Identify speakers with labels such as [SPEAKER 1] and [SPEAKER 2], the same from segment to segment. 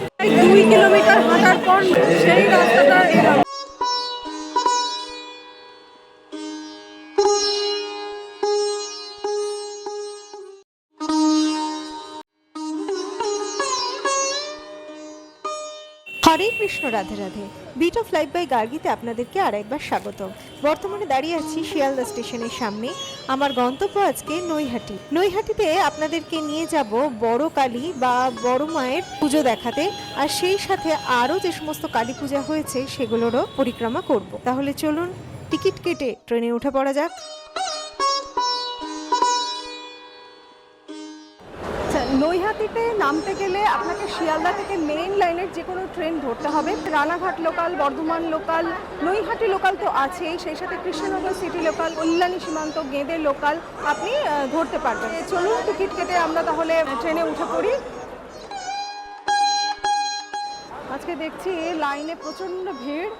[SPEAKER 1] 2 kilometre হাঁটার পর সেই রাস্তাটা এলাম।
[SPEAKER 2] Hare Krishna, Radhe Radhe. Beat of life by গার্গিতে আপনাদেরকে আরেকবার স্বাগত। বর্তমানে দাঁড়িয়ে আছি শিয়ালদা স্টেশনের সামনে। আমার গন্তব্য আজকে নৈহাটি। নৈহাটিতে আপনাদেরকে নিয়ে যাব বড় কালী বা বড় মায়ের পুজো দেখাতে, আর সেই সাথে আরও যে সমস্ত কালী পূজা হয়েছে সেগুলোরও পরিক্রমা করব। তাহলে চলুন টিকিট কেটে ট্রেনে উঠে পড়া যাক। নৈহাটিতে নামতে গেলে আপনাকে শিয়ালদা থেকে মেইন লাইনের যে কোনো ট্রেন ধরতে হবে। Ranaghat local, Bardhaman local, Naihati local তো আছেই, সেই সাথে কৃষ্ণনগর সিটি লোকাল, কল্যাণী সীমান্ত, গেদে লোকাল আপনি ধরতে পারবেন। চলুন টিকিট কেটে আমরা তাহলে ট্রেনে উঠে পড়ি। আজকে দেখছি লাইনে প্রচণ্ড ভিড়,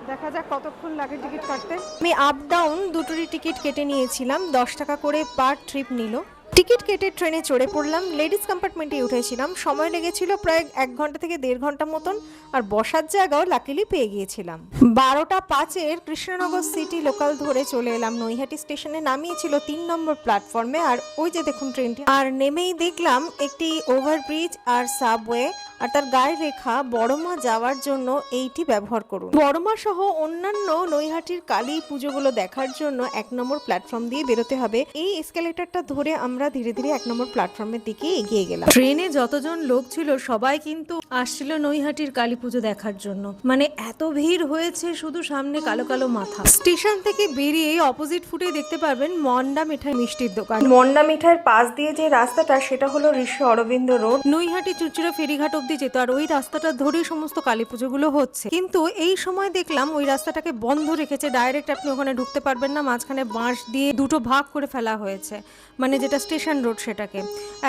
[SPEAKER 2] দেখা যাক কতক্ষণ লাগে টিকিট কাটতে। আমি আপ ডাউন দুটোরই টিকিট কেটে নিয়েছিলাম, 10 টাকা করে পার ট্রিপ নিল। টিকিট কেটে ট্রেনে চড়ে পড়লাম। লেডিস কম্পার্টমেন্টে উঠেছিলাম। সময় লেগেছিল প্রায় 1 ঘন্টা থেকে 1.5 ঘন্টা মতন, আর বসার জায়গাও লাকিলি পেয়ে গিয়েছিলাম। 12টা 5-এর কৃষ্ণনগর সিটি লোকাল ধরে চলে এলাম নৈহাটি স্টেশনে। নামিয়েছিল 3 নম্বর প্ল্যাটফর্মে, আর ওই যে দেখুন ট্রেনটি। আর নেমেই দেখলাম একটি ওভারব্রিজ আর সাবওয়ে, আর তার গায়ে লেখা বড়মা যাওয়ার জন্য এইটি ব্যবহার করুন। বড়মা সহ অন্যান্য নৈহাটির কালী পুজোগুলো দেখার জন্য 1 নম্বর প্ল্যাটফর্ম দিয়ে বেরোতে হবে। এই এসকেলেটরটা ধরে আমরা ধীরে ধীরে 1 নম্বর প্ল্যাটফর্মের দিকে এগিয়ে গেলাম। ট্রেনে যতজন লোক ছিল সবাই কিন্তু আসছিল নৈহাটির কালী পুজো দেখার জন্য। মানে এত ভিড় হয়েছে, শুধু সামনে কালো কালো মাথা। স্টেশন থেকে বেরিয়ে অপোজিট ফুটে দেখতে পারবেন মন্ডা মিঠাই মিষ্টির দোকান। মন্ডা মিঠাইয়ের পাশ দিয়ে যে রাস্তাটা, সেটা হলো ঋষি অরবিন্দ রোড। নৈহাটি চুচুড়া ফেরিঘাট অব্দি যেত, আর ওই রাস্তাটা ধরেই সমস্ত কালী পুজোগুলো হচ্ছে। কিন্তু এই সময় দেখলাম ওই রাস্তাটাকে বন্ধ রেখেছে, ডাইরেক্ট আপনি ওখানে ঢুকতে পারবেন না। মাঝখানে বাঁশ দিয়ে দুটো ভাগ করে ফেলা হয়েছে, মানে যেটা স্টেশন রোড সেটাকে।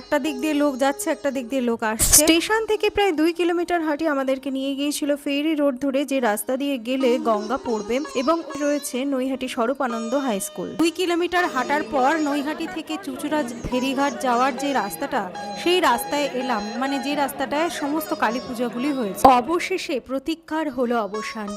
[SPEAKER 2] একটা দিক দিয়ে লোক যাচ্ছে, একটা দিক দিয়ে লোক আসছে। স্টেশন থেকে প্রায় 2 কিলোমিটার হাঁটি আমাদেরকে নিয়ে গিয়েছিল ফেরি রোড ধরে, যে রাস্তা দিয়ে গেলে গঙ্গা পড়বে, এবং রয়েছে Naihati Swarupananda high school. 2 kilometre হাঁটার পর নৈহাটি থেকে চুচুড়া ফেরিঘাট যাওয়ার যে রাস্তাটা, সেই রাস্তায় এলাম, মানে যে রাস্তাটায় সমস্ত কালী পূজাগুলি হয়েছে। অবশেষে প্রতীক্ষার হলো অবসান।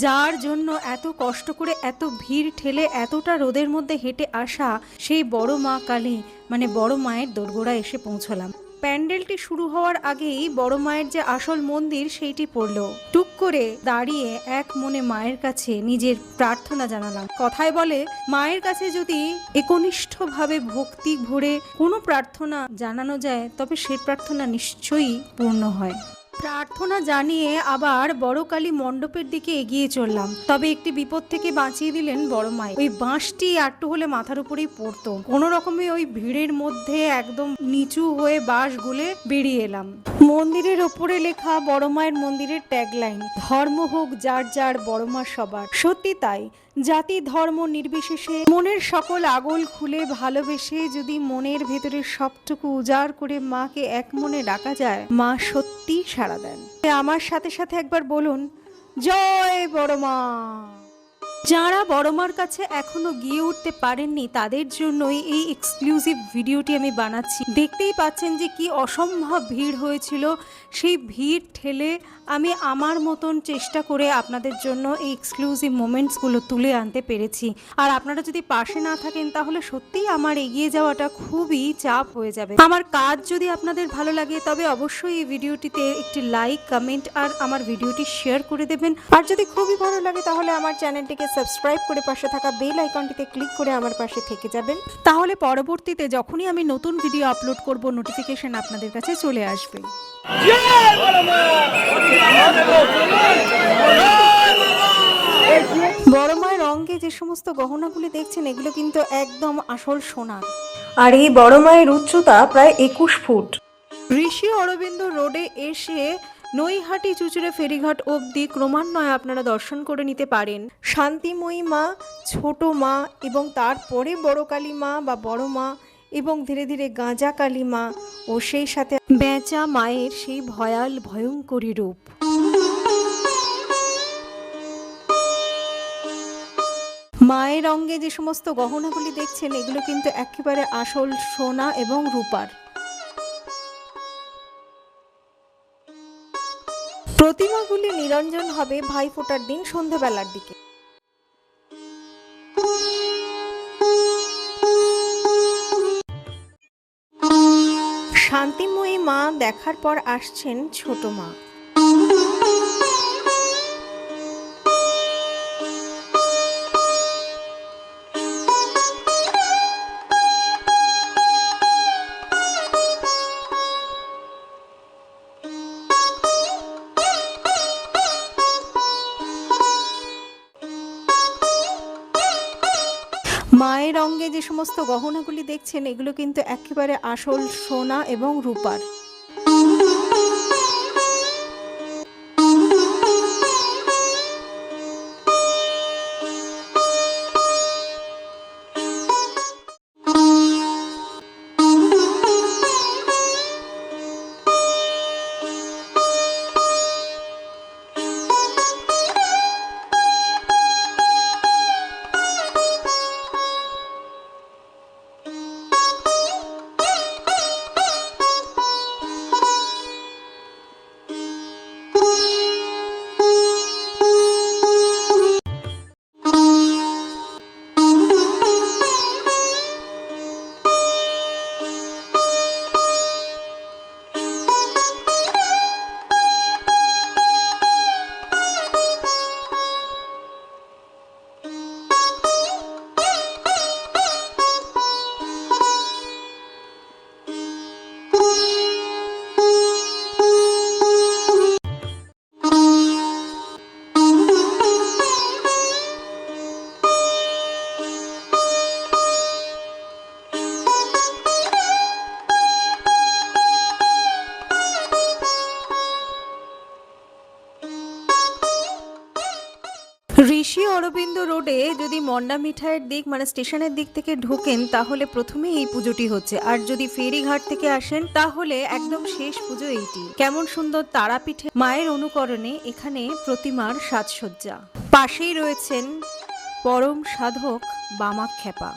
[SPEAKER 2] যার জন্য এত কষ্ট করে এত ভিড় ঠেলে এতটা রোদের মধ্যে হেঁটে আসা, সেই বড় মা কালী মানে বড় মায়ের দোরগোড়ায় এসে পৌঁছলাম। প্যান্ডেলটি শুরু হওয়ার আগেই বড় মায়ের যে আসল মন্দির সেইটি পড়লো। টুক করে দাঁড়িয়ে এক মনে মায়ের কাছে নিজের প্রার্থনা জানালাম। কথায় বলে, মায়ের কাছে যদি একনিষ্ঠভাবে ভক্তি ভরে কোনো প্রার্থনা জানানো যায়, তবে সেই প্রার্থনা নিশ্চয়ই পূর্ণ হয়। প্রার্থনা জানিয়ে আবার বড় কালী মণ্ডপের দিকে এগিয়ে চললাম। তবে একটি বিপদ থেকে বাঁচিয়ে দিলেন বড় মাই। ওই বাঁশটি একটু হলে মাথার উপরেই পড়তো। কোনো রকমে ওই ভিড়ের মধ্যে একদম নিচু হয়ে বাঁশ গুলে বেরিয়ে এলাম। মন্দিরের ওপরে লেখা বড় মায়ের মন্দিরের ট্যাগলাইন, ধর্ম হোক যার যার, বড় মা সবার। সত্যি তাই, জাতি ধর্ম নির্বিশেষে মনের সকল আগল খুলে ভালোবেসে যদি মনের ভেতরে সবটুকু উজাড় করে মাকে এক মনে ডাকা যায়, মা সত্যি সাড়া দেন। আমার সাথে সাথে একবার বলুন, জয় বড় মা। যারা বড়মার কাছে এখনো গিয়ে উঠতে পারেননি, তাদের জন্যই এই এক্সক্লুসিভ ভিডিওটি আমি বানাচ্ছি। দেখতেই পাচ্ছেন যে কি অসম্ভব ভিড় হয়েছিল। সেই ভিড় ঠেলে আমি আমার মতন চেষ্টা করে আপনাদের জন্য এই এক্সক্লুসিভ মোমেন্টসগুলো তুলে আনতে পেরেছি। আর আপনারা যদি পাশে না থাকেন, তাহলে সত্যিই আমার এগিয়ে যাওয়াটা খুবই চাপ হয়ে যাবে। আমার কাজ যদি আপনাদের ভালো লাগে, তবে অবশ্যই এই ভিডিওটিতে একটি লাইক, কমেন্ট আর আমার ভিডিওটি শেয়ার করে দেবেন। আর যদি খুবই ভালো লাগে, তাহলে আমার চ্যানেলটিকে সাবস্ক্রাইব করে পাশে থাকা বেল আইকনটিতে ক্লিক করে আমার পাশে থেকে যাবেন। তাহলে পরবর্তীতে যখনই আমি নতুন ভিডিও আপলোড করব, নোটিফিকেশন আপনাদের কাছে চলে আসবে। বড় মায়ের অঙ্গে যে সমস্ত গহনাগুলি দেখছেন, এগুলো কিন্তু একদম আসল সোনার। আর এই বড় মায়ের উচ্চতা প্রায় 21 ফুট। ঋষি অরবিন্দ রোডে এসে নৈহাটি চুচুড়া ফেরিঘাট অবধি ক্রমান্বয়ে আপনারা দর্শন করে নিতে পারেন শান্তিময়ী মা, ছোট মা, এবং তারপরে বড় কালী মা বা বড় মা, এবং ধীরে ধীরে গাঁজা কালী মা, ও সেই সাথে বেঁচা মায়ের সেই ভয়াল ভয়ঙ্করী রূপ। মায়ের অঙ্গে যে সমস্ত গহনাগুলি দেখছেন, এগুলো কিন্তু একেবারে আসল সোনা এবং রূপার। প্রতিমাগুলি নিরঞ্জন হবে ভাইফোঁটার দিন সন্ধ্যাবেলার দিকে। শান্তিময়ী মা দেখার পর আসছেন ছোট মা। মায়ের অঙ্গে যে সমস্ত গহনাগুলি দেখছেন এগুলো কিন্তু একেবারে আসল সোনা এবং রূপার। ঋষি অরবিন্দ রোডে যদি মন্ডা মিঠাইয়ের দিক মানে স্টেশনের দিক থেকে ঢোকেন তাহলে প্রথমে এই পুজোটি হচ্ছে, আর যদি ফেরিঘাট থেকে আসেন তাহলে একদম শেষ পুজো এইটি। কেমন সুন্দর তারাপীঠে মায়ের অনুকরণে এখানে প্রতিমার সাজসজ্জা। পাশেই রয়েছেন পরম সাধক বামাক্ষেপা।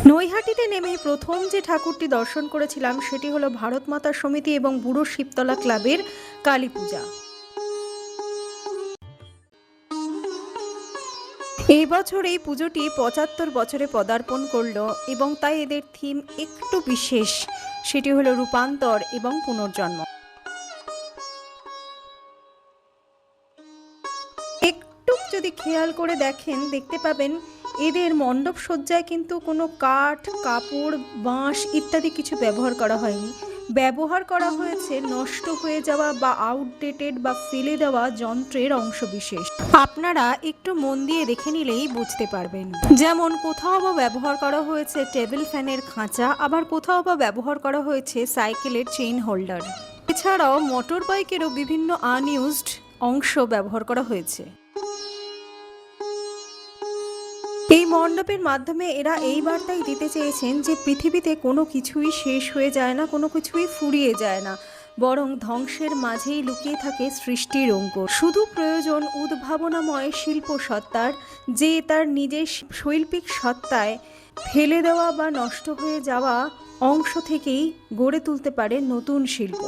[SPEAKER 2] নৈহাটিতে নেমে প্রথম যে ঠাকুরটি দর্শন করেছিলাম সেটি হলো ভারত মাতা সমিতি এবং বুড়ো শিবতলা ক্লাবের কালী পূজা। এই বছর এই পুজোটি ৭৫ বছরে পদার্পণ করলো এবং তাই এদের থিম একটু বিশেষ, সেটি হলো রূপান্তর এবং পুনর্জন্ম। একটু যদি খেয়াল করে দেখেন দেখতে পাবেন এদের মণ্ডপ সজ্জায় কিন্তু কোনো কাঠ, কাপড়, বাঁশ ইত্যাদি কিছু ব্যবহার করা হয়নি। ব্যবহার করা হয়েছে নষ্ট হয়ে যাওয়া বা আউটডেটেড বা ফেলে দেওয়া যন্ত্রের অংশবিশেষ। আপনারা একটু মন দিয়ে দেখে নিলেই বুঝতে পারবেন। যেমন কোথাও বা ব্যবহার করা হয়েছে টেবিল ফ্যানের খাঁচা, আবার কোথাও বা ব্যবহার করা হয়েছে সাইকেলের চেইন হোল্ডার। এছাড়াও মোটর বাইকেরও বিভিন্ন আনইউজড অংশ ব্যবহার করা হয়েছে। এই মণ্ডপের মাধ্যমে এরা এই বার্তাই দিতে চেয়েছেন যে পৃথিবীতে কোনো কিছুই শেষ হয়ে যায় না, কোনো কিছুই ফুরিয়ে যায় না, বরং ধ্বংসের মাঝেই লুকিয়ে থাকে সৃষ্টির অঙ্ক। শুধু প্রয়োজন উদ্ভাবনাময় শিল্প সত্তার, যে তার নিজের শৈল্পিক সত্তায় ফেলে দেওয়া বা নষ্ট হয়ে যাওয়া অংশ থেকেই গড়ে তুলতে পারে নতুন শিল্প।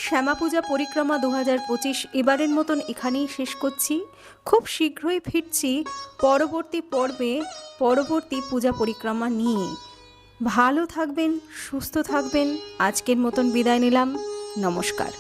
[SPEAKER 2] শ্যামা পূজা পরিক্রমা 2025 এবারের মতন এখানেই শেষ করছি। খুব শীঘ্রই ফিরছি পরবর্তী পর্বে পরবর্তী পূজা পরিক্রমা নিয়ে। ভালো থাকবেন, সুস্থ থাকবেন। আজকের মতন বিদায় নিলাম। নমস্কার।